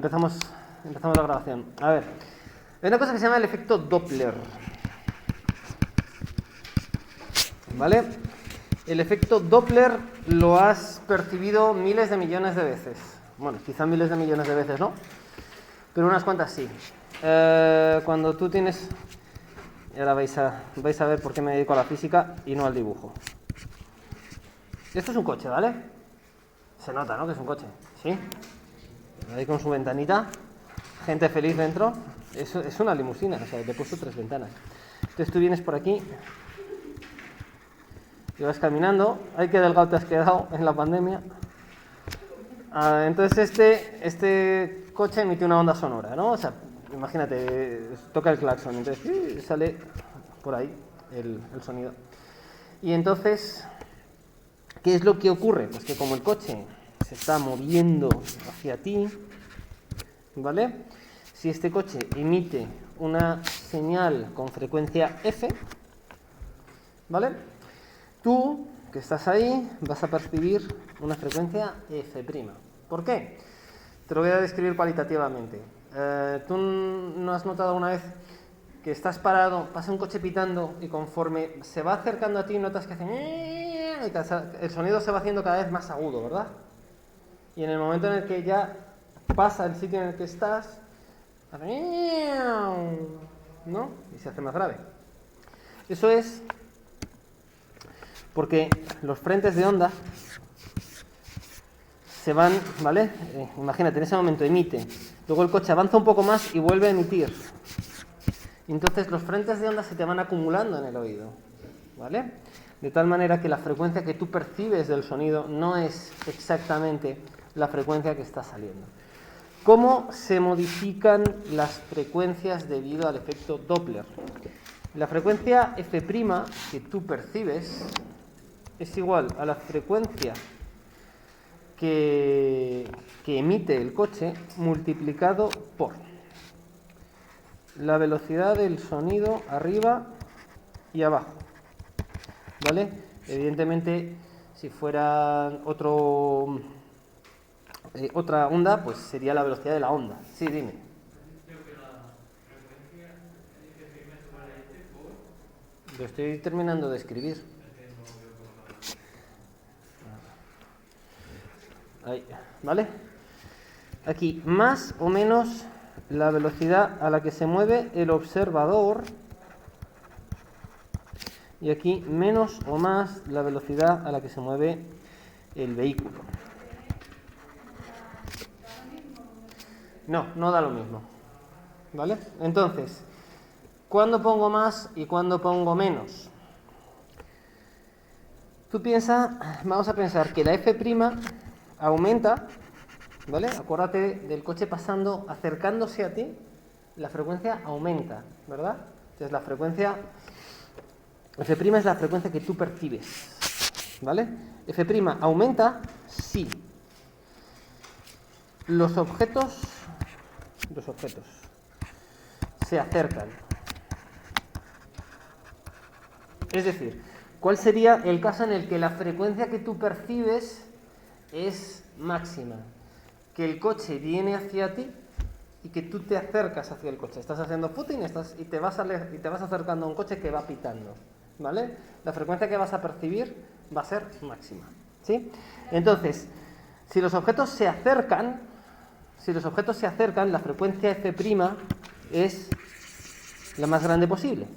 Empezamos la grabación. A ver, hay una cosa que se llama el efecto Doppler. ¿Vale? El efecto Doppler lo has percibido miles de millones de veces. Bueno, quizá miles de millones de veces, ¿no? Pero unas cuantas sí. Cuando tú tienes... Y ahora vais a ver por qué me dedico a la física y no al dibujo. Esto es un coche, ¿vale? Se nota, ¿no? Que es un coche. ¿Sí? Ahí con su ventanita, gente feliz dentro. Es una limusina, o sea, le he puesto 3 ventanas. Entonces tú vienes por aquí y vas caminando. ¡Ay, qué delgado te has quedado en la pandemia! Entonces este coche emite una onda sonora, ¿no? O sea, imagínate, toca el claxon, entonces sale por ahí el sonido. Y entonces, ¿qué es lo que ocurre? Pues que como el coche se está moviendo hacia ti, ¿vale? Si este coche emite una señal con frecuencia F, ¿vale? Tú, que estás ahí, vas a percibir una frecuencia F'. ¿Por qué? Te lo voy a describir cualitativamente. ¿Tú no has notado una vez que estás parado, pasa un coche pitando y conforme se va acercando a ti notas que hace... y el sonido se va haciendo cada vez más agudo, ¿verdad? Y en el momento en el que ya pasa el sitio en el que estás, ¿no? Y se hace más grave. Eso es porque los frentes de onda se van, ¿vale? Imagínate, en ese momento emite, luego el coche avanza un poco más y vuelve a emitir. Entonces los frentes de onda se te van acumulando en el oído, ¿vale? De tal manera que la frecuencia que tú percibes del sonido no es exactamente la frecuencia que está saliendo. ¿Cómo se modifican las frecuencias debido al efecto Doppler? La frecuencia F' que tú percibes es igual a la frecuencia que emite el coche multiplicado por la velocidad del sonido arriba y abajo, ¿vale? Evidentemente, si fuera otra onda, pues sería la velocidad de la onda. Sí, dime. Lo estoy terminando de escribir. Ahí, ¿vale? Aquí, más o menos la velocidad a la que se mueve el observador. Y aquí, menos o más la velocidad a la que se mueve el vehículo. No da lo mismo. ¿Vale? Entonces, ¿cuándo pongo más y cuándo pongo menos? Vamos a pensar que la F' aumenta, ¿vale? Acuérdate del coche pasando, acercándose a ti, la frecuencia aumenta, ¿verdad? Entonces la frecuencia F' es la frecuencia que tú percibes, ¿vale? F' aumenta si los objetos se acercan. Es decir, ¿cuál sería el caso en el que la frecuencia que tú percibes es máxima? Que el coche viene hacia ti y que tú te acercas hacia el coche. Estás haciendo footing y te vas acercando a un coche que va pitando, ¿vale? La frecuencia que vas a percibir va a ser máxima, ¿sí? Entonces, si los objetos se acercan, la frecuencia F' es la más grande posible.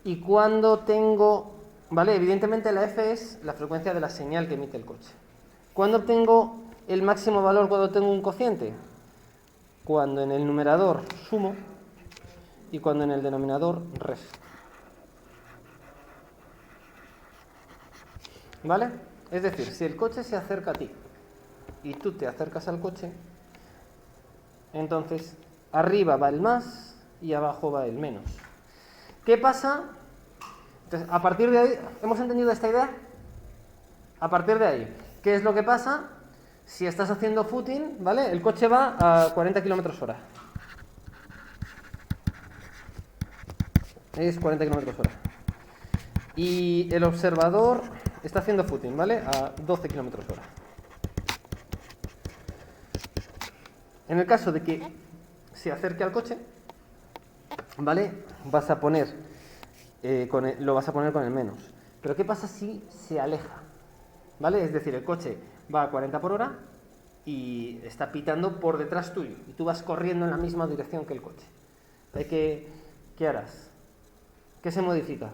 Y cuando tengo, ¿vale? Evidentemente la F es la frecuencia de la señal que emite el coche. ¿Cuándo tengo el máximo valor cuando tengo un cociente? Cuando en el numerador sumo y cuando en el denominador resto. ¿Vale? Es decir, si el coche se acerca a ti y tú te acercas al coche, entonces arriba va el más y abajo va el menos. ¿Qué pasa? Entonces, a partir de ahí, ¿hemos entendido esta idea? A partir de ahí, ¿qué es lo que pasa? Si estás haciendo footing, ¿vale? El coche va a 40 km/h. Es 40 km/h. Y el observador está haciendo footing, ¿vale? A 12 km/h. En el caso de que se acerque al coche, ¿vale? Vas a poner, lo vas a poner con el menos. Pero ¿qué pasa si se aleja? ¿Vale? Es decir, el coche va a 40 por hora y está pitando por detrás tuyo y tú vas corriendo en la misma dirección que el coche. ¿Qué harás? ¿Qué se modifica?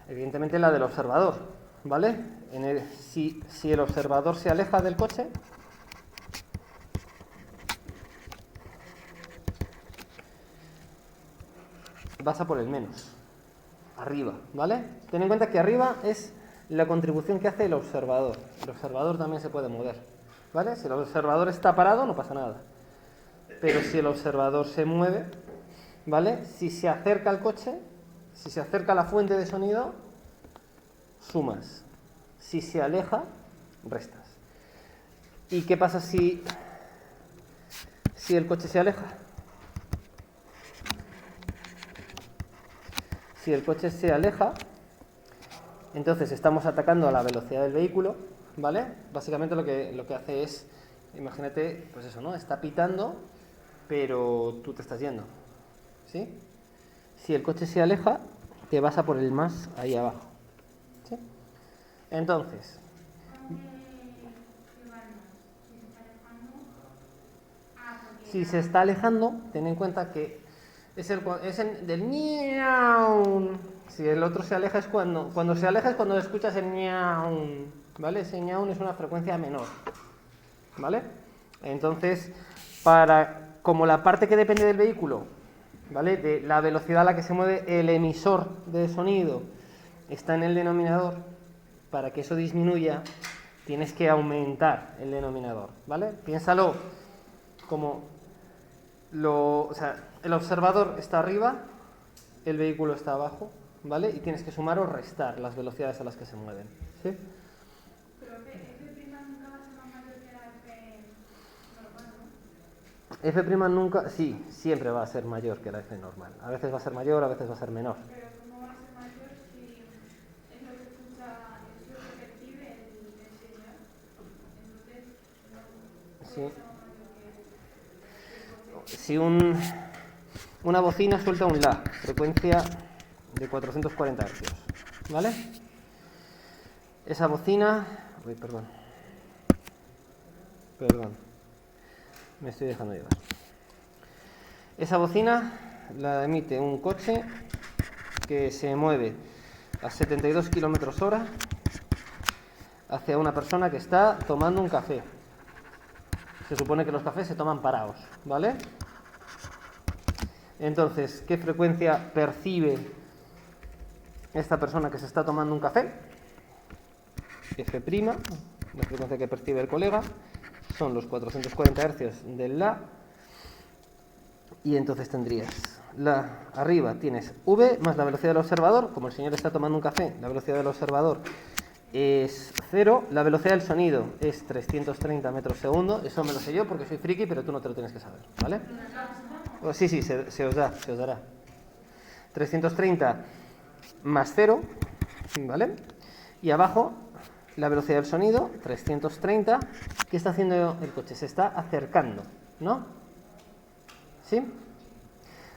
Evidentemente la del observador, ¿vale? Si el observador se aleja del coche, vas a por el menos, arriba, ¿vale? Ten en cuenta que arriba es la contribución que hace el observador. El observador también se puede mover, ¿vale? Si el observador está parado, no pasa nada. Pero si el observador se mueve, ¿vale? Si se acerca al coche, si se acerca a la fuente de sonido, sumas. Si se aleja, restas. ¿Y qué pasa si el coche se aleja? Si el coche se aleja, entonces estamos atacando a la velocidad del vehículo, ¿vale? Básicamente lo que hace es, imagínate, pues eso, ¿no? Está pitando, pero tú te estás yendo, ¿sí? Si el coche se aleja, te vas a por el más ahí abajo, ¿sí? Entonces, si se está alejando, ten en cuenta que es del miau. Si el otro se aleja es cuando se aleja es cuando escuchas el miau, ¿vale? Ese miau es una frecuencia menor, ¿vale? Entonces, como la parte que depende del vehículo, ¿vale? De la velocidad a la que se mueve el emisor de sonido está en el denominador, para que eso disminuya, tienes que aumentar el denominador, ¿vale? Piénsalo como o sea, el observador está arriba, el vehículo está abajo, ¿vale? Y tienes que sumar o restar las velocidades a las que se mueven, ¿sí? Pero F' nunca va a ser más mayor que la F normal, ¿no? F' nunca, sí, siempre va a ser mayor que la F normal. A veces va a ser mayor, a veces va a ser menor. Pero ¿cómo va a ser mayor si es lo que escucha, es lo que percibe el señor? Entonces, no puede ser más mayor que Si una bocina suelta un La, frecuencia de 440 Hz, ¿vale? Esa bocina... Uy, perdón, me estoy dejando llevar. Esa bocina la emite un coche que se mueve a 72 km/h hacia una persona que está tomando un café. Se supone que los cafés se toman parados, ¿vale? Entonces, ¿qué frecuencia percibe esta persona que se está tomando un café? F', la frecuencia que percibe el colega, son los 440 Hz del La, y entonces tendrías arriba tienes V más la velocidad del observador. Como el señor está tomando un café, la velocidad del observador es 0, la velocidad del sonido es 330 metros segundo. Eso me lo sé yo porque soy friki, pero tú no te lo tienes que saber, ¿vale? Sí, se os dará. 330 más 0, ¿vale? Y abajo, la velocidad del sonido, 330. ¿Qué está haciendo el coche? Se está acercando, ¿no? ¿Sí?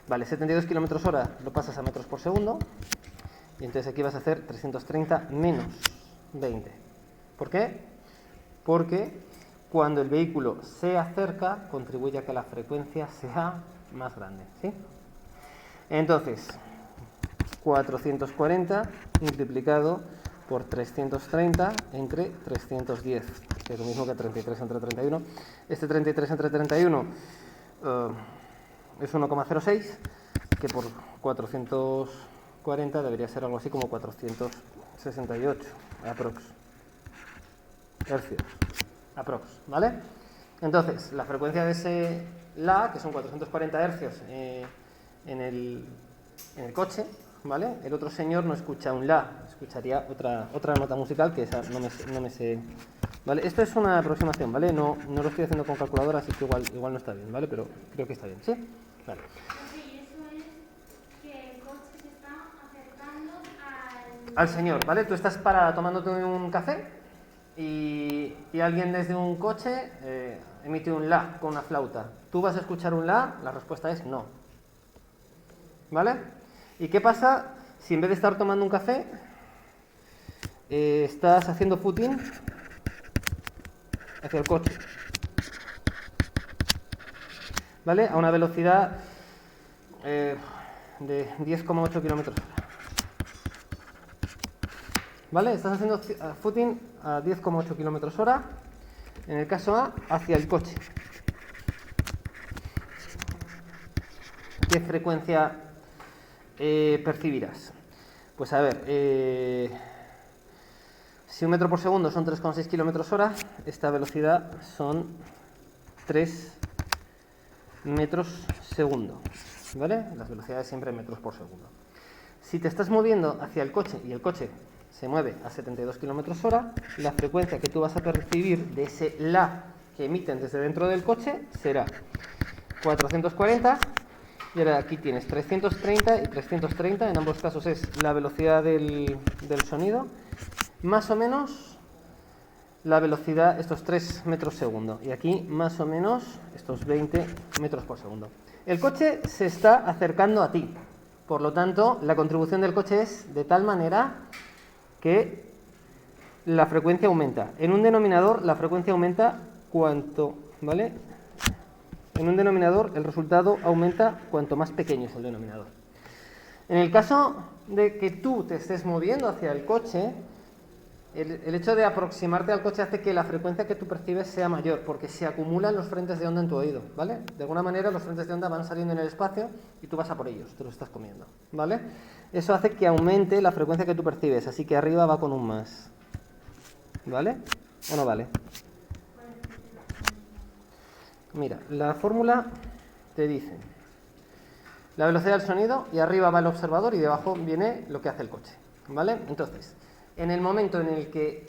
Vale, 72 km/h lo pasas a metros por segundo. Y entonces aquí vas a hacer 330 menos 20. ¿Por qué? Porque cuando el vehículo se acerca, contribuye a que la frecuencia sea más grande, ¿sí? Entonces, 440 multiplicado por 330 entre 310, que es lo mismo que 33 entre 31. Este 33 entre 31 es 1,06, que por 440 debería ser algo así como 468 aprox. Hercios, aprox, ¿vale? Entonces, la frecuencia de ese La, que son 440 hercios en el coche, ¿vale? El otro señor no escucha un La, escucharía otra nota musical que esa no me sé, ¿vale? Esto es una aproximación, ¿vale? No lo estoy haciendo con calculadora, así que igual no está bien, ¿vale? Pero creo que está bien, ¿sí? Vale. Sí, eso es que el coche se está acercando Al señor, ¿vale? Tú estás parada tomándote un café y alguien desde un coche emite un la con una flauta, ¿tú vas a escuchar un la respuesta es no. ¿Vale? ¿Y qué pasa si en vez de estar tomando un café, estás haciendo footing hacia el coche? ¿Vale? A una velocidad de 10,8 kilómetros. ¿Vale? Estás haciendo footing a 10,8 kilómetros hora, en el caso A, hacia el coche. ¿Qué frecuencia percibirás? Pues a ver, si 1 metro por segundo son 3,6 kilómetros hora, esta velocidad son 3 metros segundo. ¿Vale? Las velocidades siempre en metros por segundo. Si te estás moviendo hacia el coche y el coche se mueve a 72 kilómetros hora, la frecuencia que tú vas a percibir de ese la que emiten desde dentro del coche será 440, y ahora aquí tienes 330 y 330, en ambos casos es la velocidad del sonido, más o menos la velocidad, estos 3 metros segundo, y aquí más o menos estos 20 metros por segundo. El coche se está acercando a ti, por lo tanto la contribución del coche es de tal manera que la frecuencia aumenta. En un denominador la frecuencia aumenta cuanto, ¿vale? En un denominador el resultado aumenta cuanto más pequeño es el denominador. En el caso de que tú te estés moviendo hacia el coche, el hecho de aproximarte al coche hace que la frecuencia que tú percibes sea mayor, porque se acumulan los frentes de onda en tu oído, ¿vale? De alguna manera los frentes de onda van saliendo en el espacio y tú vas a por ellos, te los estás comiendo, ¿vale? Eso hace que aumente la frecuencia que tú percibes, así que arriba va con un más, ¿vale? ¿O no vale? Mira, la fórmula te dice la velocidad del sonido y arriba va el observador y debajo viene lo que hace el coche, ¿vale? Entonces, en el momento en el que,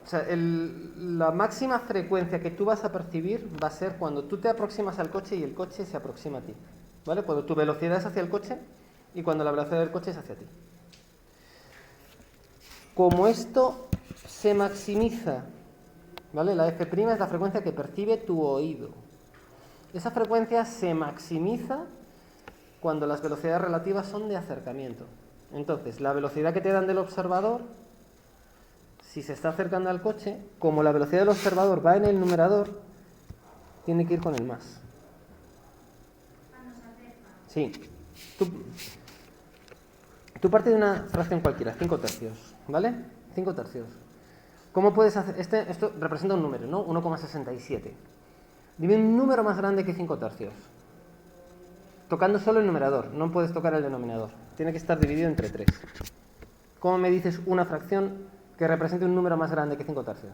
o sea, la máxima frecuencia que tú vas a percibir va a ser cuando tú te aproximas al coche y el coche se aproxima a ti, ¿vale? Cuando tu velocidad es hacia el coche y cuando la velocidad del coche es hacia ti. Como esto se maximiza, ¿vale? La F' es la frecuencia que percibe tu oído. Esa frecuencia se maximiza cuando las velocidades relativas son de acercamiento. Entonces, la velocidad que te dan del observador, si se está acercando al coche, como la velocidad del observador va en el numerador, tiene que ir con el más. Sí. Tú partes de una fracción cualquiera, 5 tercios, ¿vale? 5 tercios. ¿Cómo puedes hacer? Esto representa un número, ¿no? 1,67. Dime un número más grande que 5 tercios. Tocando solo el numerador, no puedes tocar el denominador. Tiene que estar dividido entre 3. ¿Cómo me dices una fracción que represente un número más grande que 5 tercios?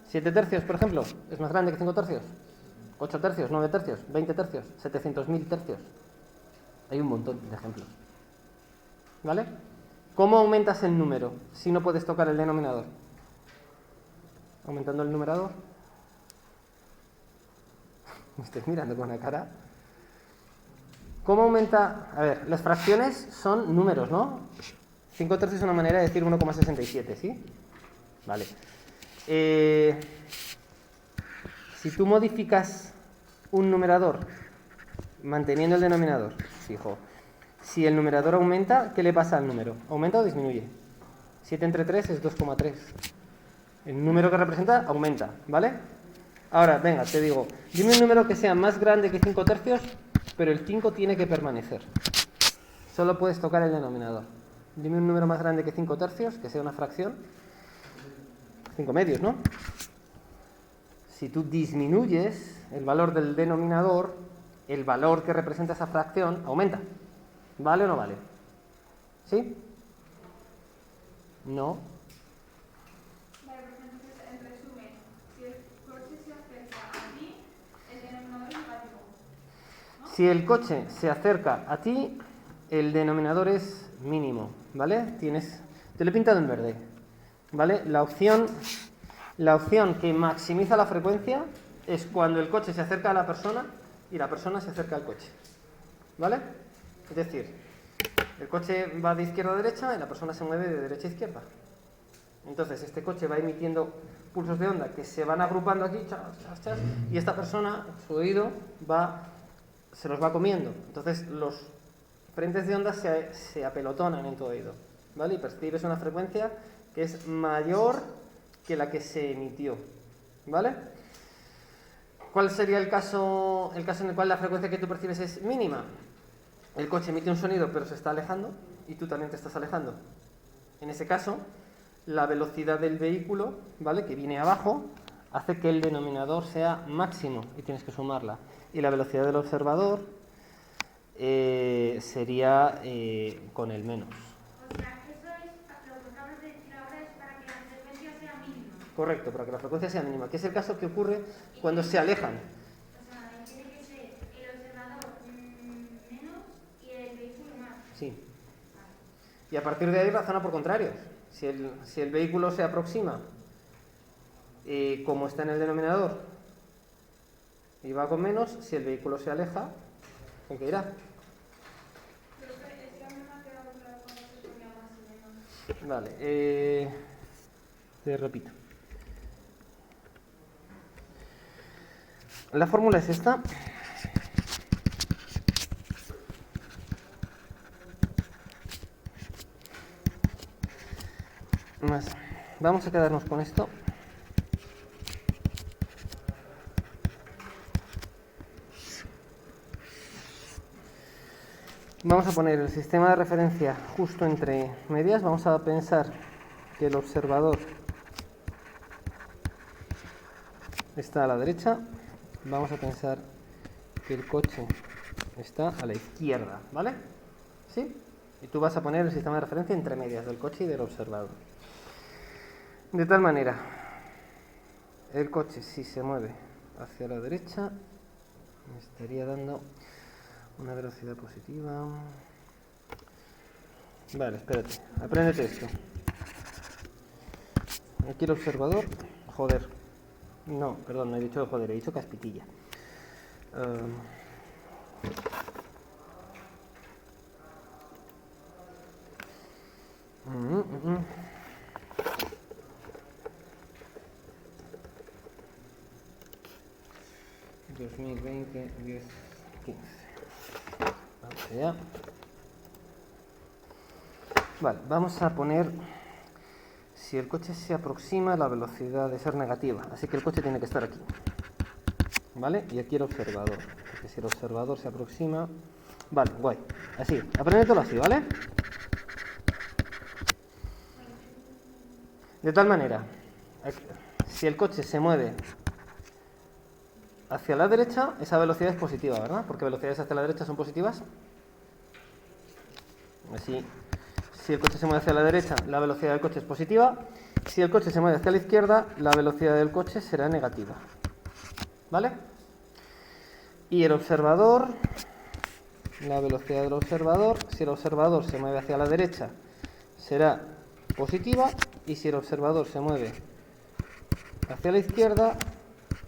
7 tercios, por ejemplo, es más grande que 5 tercios. 8 tercios, 9 tercios, 20 tercios, 700.000 tercios. Hay un montón de ejemplos. ¿Vale? ¿Cómo aumentas el número si no puedes tocar el denominador? Aumentando el numerador. Me estoy mirando con una cara. ¿Cómo aumenta? A ver, las fracciones son números, ¿no? 5 tercios es una manera de decir 1,67, ¿sí? Vale. Si tú modificas un numerador manteniendo el denominador, fijo, si el numerador aumenta, ¿qué le pasa al número? ¿Aumenta o disminuye? 7 entre 3 es 2,3. El número que representa aumenta, ¿vale? Ahora, venga, te digo, dime un número que sea más grande que 5 tercios, pero el 5 tiene que permanecer. Solo puedes tocar el denominador. Dime un número más grande que 5 tercios, que sea una fracción. 5 medios, ¿no? Si tú disminuyes el valor del denominador, el valor que representa esa fracción aumenta. ¿Vale o no vale? ¿Sí? ¿No? Vale, pues entonces, en resumen, si el coche se acerca a ti, el denominador es negativo, ¿no? Si el coche se acerca a ti, el denominador es mínimo, ¿vale? Te lo he pintado en verde, ¿vale? La opción que maximiza la frecuencia es cuando el coche se acerca a la persona y la persona se acerca al coche, ¿vale? Es decir, El coche va de izquierda a derecha y la persona se mueve de derecha a izquierda. Entonces este coche va emitiendo pulsos de onda que se van agrupando aquí, chas, chas, chas, y esta persona, su oído, se los va comiendo. Entonces los frentes de onda se apelotonan en tu oído, ¿vale? Y percibes una frecuencia que es mayor que la que se emitió, ¿vale? ¿Cuál sería el caso en el cual la frecuencia que tú percibes es mínima? El coche emite un sonido pero se está alejando y tú también te estás alejando. En ese caso, la velocidad del vehículo, ¿vale?, que viene abajo, hace que el denominador sea máximo y tienes que sumarla. Y la velocidad del observador sería con el menos. O sea, eso es lo que acabas de decir ahora, es para que la frecuencia sea mínima. Correcto, para que la frecuencia sea mínima, que es el caso que ocurre cuando se alejan. O sea, tiene que ser el observador menos y el vehículo más. Sí. Y a partir de ahí razona por contrarios. Si el vehículo se aproxima, como está en el denominador, y va con menos, si el vehículo se aleja, ¿con qué irá? Pero es que a mí me ha quedado claro cuando se ponía más y menos. Vale, te repito. La fórmula es esta. Vamos a quedarnos con esto. Vamos a poner el sistema de referencia justo entre medias. Vamos a pensar que el observador está a la derecha. Vamos a pensar que el coche está a la izquierda, ¿vale? ¿Sí? Y tú vas a poner el sistema de referencia entre medias del coche y del observador. De tal manera, el coche, si se mueve hacia la derecha, me estaría dando una velocidad positiva. Vale, espérate, apréndete esto. Aquí el observador, joder. No, perdón, no he dicho joder, he dicho caspitilla. Mm. 2020, 10, 15. Vamos allá. Vale, vamos a poner, si el coche se aproxima, la velocidad de ser negativa, así que el coche tiene que estar aquí, ¿vale? Y aquí el observador, porque si el observador se aproxima, vale, guay, así, apréndetelo así, ¿vale? De tal manera, si el coche se mueve hacia la derecha, esa velocidad es positiva, ¿verdad? Porque velocidades hacia la derecha son positivas. Así, si el coche se mueve hacia la derecha, la velocidad del coche es positiva. Si el coche se mueve hacia la izquierda, la velocidad del coche será negativa. ¿Vale? Y el observador, la velocidad del observador, si el observador se mueve hacia la derecha, será positiva. Y si el observador se mueve hacia la izquierda,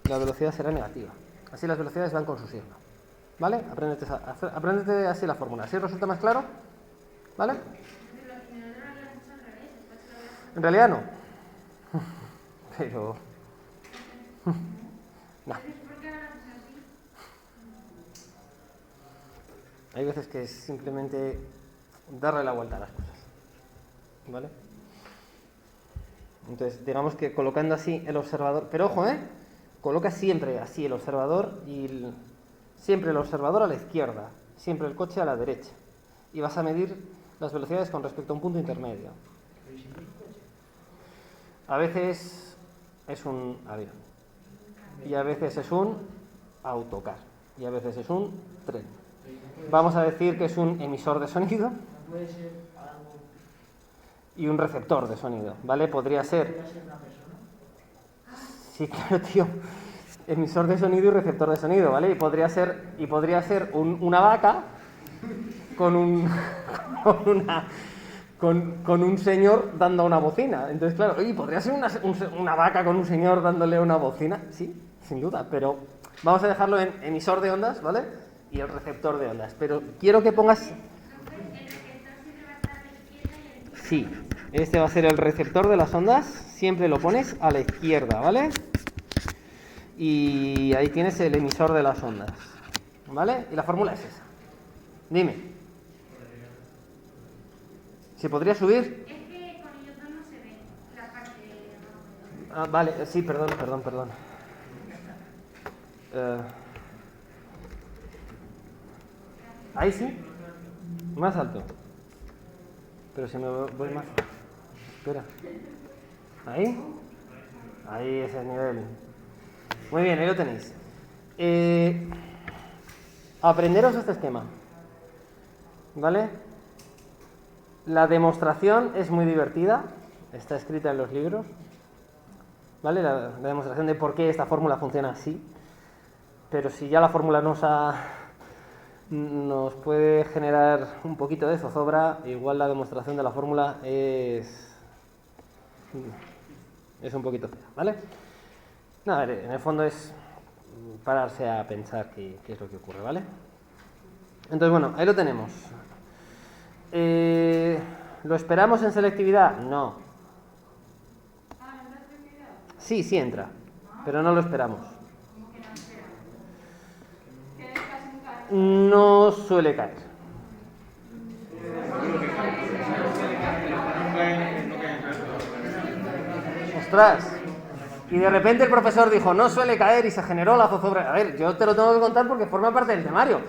la velocidad será negativa. Así las velocidades van con su signo. ¿Vale? Apréndete así la fórmula. ¿Sí os resulta más claro? ¿Vale? En realidad no. Pero... no. Hay veces que es simplemente darle la vuelta a las cosas. ¿Vale? Entonces, digamos que colocando así el observador... Pero ojo, coloca siempre así el observador y siempre el observador a la izquierda, siempre el coche a la derecha. Y vas a medir las velocidades con respecto a un punto intermedio. A veces es un avión, y a veces es un autocar, y a veces es un tren. Vamos a decir que es un emisor de sonido y un receptor de sonido, ¿vale? Podría ser... Sí, claro, tío. Emisor de sonido y receptor de sonido, ¿vale? Y podría ser una vaca con un señor dando una bocina. Entonces, claro, ¿podría ser una vaca con un señor dándole una bocina? Sí, sin duda, pero vamos a dejarlo en emisor de ondas, ¿vale? Y el receptor de ondas. Pero quiero que pongas... Sí, este va a ser el receptor de las ondas, siempre lo pones a la izquierda, ¿vale? Y ahí tienes el emisor de las ondas, ¿vale? Y la fórmula es esa. Dime. ¿Se podría subir? Es que con el otro no se ve la parte de abajo. Ah, vale, sí, perdón. Ahí sí, más alto. Pero si me voy más. Espera. ¿Ahí? Ahí ese nivel. Muy bien, ahí lo tenéis. Aprenderos este esquema. ¿Vale? La demostración es muy divertida. Está escrita en los libros. ¿Vale? La demostración de por qué esta fórmula funciona así. Pero si ya la fórmula nos puede generar un poquito de zozobra, igual la demostración de la fórmula es un poquito fea, ¿vale? No, a ver, en el fondo es pararse a pensar qué es lo que ocurre, ¿vale? Entonces, bueno, ahí lo tenemos. ¿Lo esperamos en selectividad? No. Sí entra, pero no lo esperamos. No suele caer. ¡Ostras! Y de repente el profesor dijo, no suele caer, y se generó la zozobra. A ver, yo te lo tengo que contar porque forma parte del temario.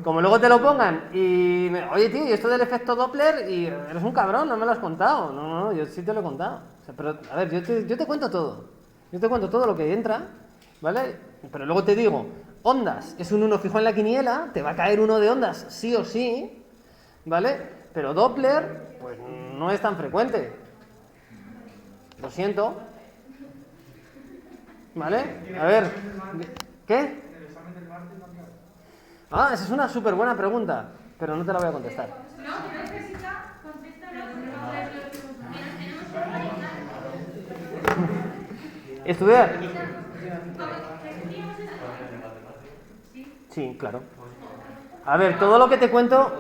Como luego te lo pongan y... Oye, tío, ¿y esto del efecto Doppler? Y eres un cabrón, no me lo has contado. No, yo sí te lo he contado. O sea, pero, a ver, yo te cuento todo. Yo te cuento todo lo que entra, ¿vale? Pero luego te digo, ondas es un 1 fijo en la quiniela, te va a caer uno de ondas sí o sí, ¿vale? Pero Doppler, pues no es tan frecuente. Lo siento. ¿Vale? A ver, ¿qué? Ah, esa es una súper buena pregunta, pero no te la voy a contestar. No, no necesita, contéstalo. ¿Estudiar? Sí, claro. A ver, todo lo que te cuento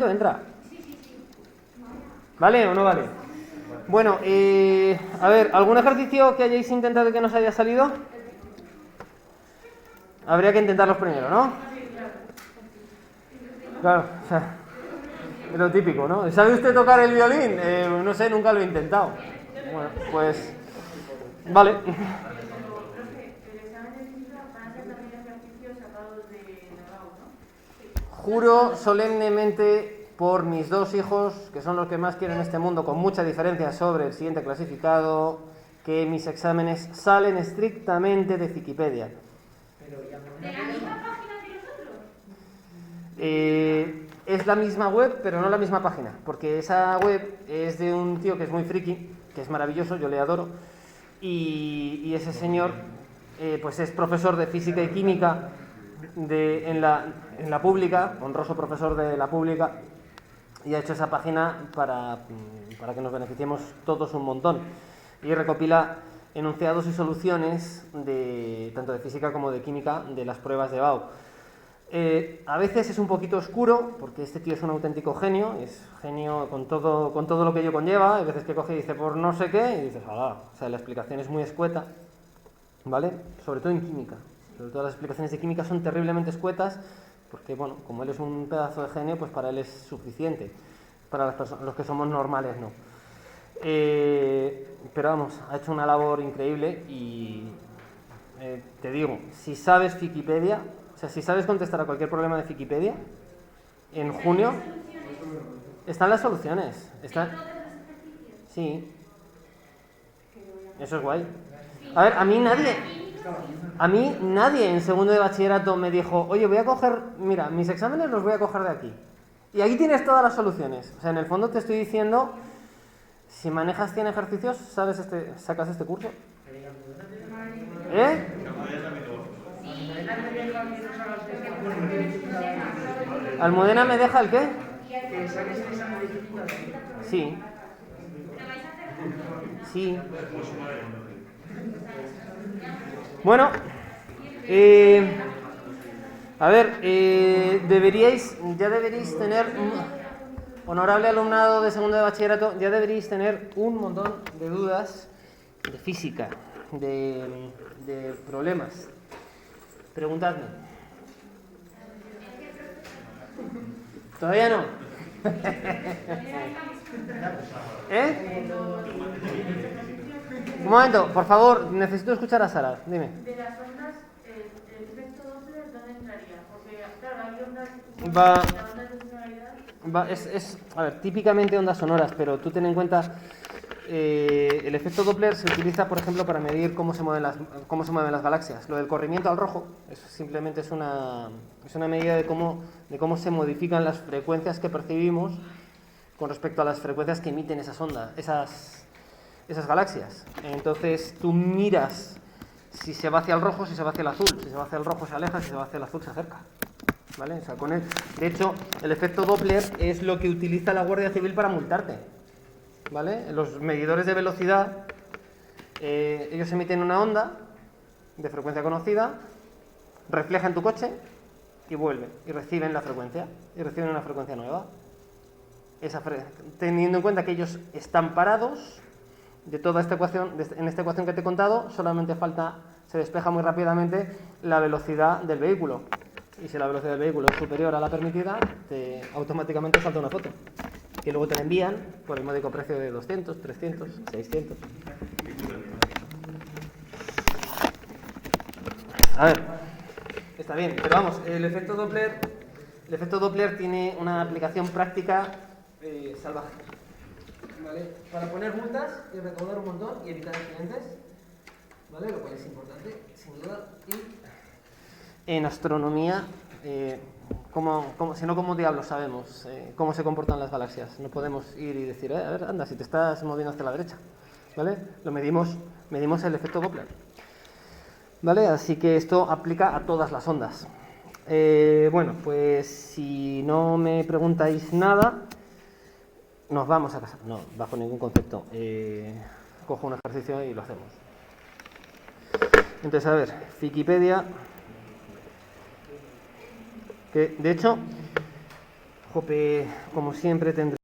entra. ¿Vale o no vale? Bueno, a ver, ¿algún ejercicio que hayáis intentado y que no os haya salido? Habría que intentarlos primero, ¿no? Claro, o sea, es lo típico, ¿no? ¿Sabe usted tocar el violín? No sé, nunca lo he intentado. Bueno, pues... Vale. Juro solemnemente por mis dos hijos, que son los que más quiero en este mundo, con mucha diferencia sobre el siguiente clasificado, que mis exámenes salen estrictamente de Wikipedia. ¿De la misma página que nosotros? Es la misma web, pero no la misma página, porque esa web es de un tío que es muy friki, que es maravilloso, yo le adoro, y ese señor pues es profesor de física y química en la pública, honroso profesor de la pública, y ha hecho esa página para que nos beneficiemos todos un montón, y recopila enunciados y soluciones tanto de física como de química de las pruebas de BAU. A veces es un poquito oscuro, porque este tío es un auténtico genio, es genio con todo lo que ello conlleva. Hay veces que coge y dice por no sé qué, y dices, o sea, la explicación es muy escueta, ¿vale? Sobre todo en química. Sobre todo las explicaciones de química son terriblemente escuetas, porque, bueno, como él es un pedazo de genio, pues para él es suficiente. Para los que somos normales, no. Pero vamos, ha hecho una labor increíble y te digo, si sabes Wikipedia, o sea, si sabes contestar a cualquier problema de Wikipedia, en junio están las soluciones. Sí. Eso es guay. A ver, a mí nadie en segundo de bachillerato me dijo, oye, voy a coger, mira, mis exámenes los voy a coger de aquí. Y aquí tienes todas las soluciones. O sea, en el fondo te estoy diciendo, si manejas 100 ejercicios, sacas este curso. ¿Eh? ¿Almudena me deja el qué? Sí. Sí. Bueno, a ver, ya deberíais tener... honorable alumnado de segundo de bachillerato, ya deberíais tener un montón de dudas de física, de problemas. Preguntadme. ¿Todavía no? ¿Eh? Un momento, por favor, necesito escuchar a Sara. Dime. De las ondas, el efecto Doppler, ¿dónde entraría? Porque, claro, hay ondas... Va- La onda de singularidad... A ver, típicamente ondas sonoras, pero tú ten en cuenta, el efecto Doppler se utiliza, por ejemplo, para medir cómo se mueven las galaxias. Lo del corrimiento al rojo simplemente es una medida de cómo se modifican las frecuencias que percibimos con respecto a las frecuencias que emiten esas ondas, esas galaxias. Entonces tú miras si se va hacia el rojo, si se va hacia el azul, si se va hacia el rojo se aleja, si se va hacia el azul se acerca. ¿Vale? O sea, de hecho, el efecto Doppler es lo que utiliza la Guardia Civil para multarte. ¿Vale? Los medidores de velocidad, ellos emiten una onda de frecuencia conocida, reflejan tu coche y vuelve, y reciben la frecuencia, y reciben una frecuencia nueva. Teniendo en cuenta que ellos están parados de toda esta ecuación, en esta ecuación que te he contado, solamente se despeja muy rápidamente la velocidad del vehículo. Y si la velocidad del vehículo es superior a la permitida, automáticamente salta una foto, que luego te la envían por el módico precio de 200, 300, 600. A ver, está bien, pero vamos, el efecto Doppler tiene una aplicación práctica salvaje. ¿Vale? Para poner multas y recaudar un montón y evitar accidentes, ¿vale? Lo cual es importante, sin duda. Y en astronomía, si no, ¿cómo diablos sabemos cómo se comportan las galaxias? No podemos ir y decir, a ver, anda, si te estás moviendo hacia la derecha, ¿vale? Lo medimos el efecto Doppler, ¿vale? Así que esto aplica a todas las ondas. Bueno, pues si no me preguntáis nada, nos vamos a casa. No, bajo ningún concepto. Cojo un ejercicio y lo hacemos. Entonces, a ver, Wikipedia... Que de hecho, jope, como siempre tendré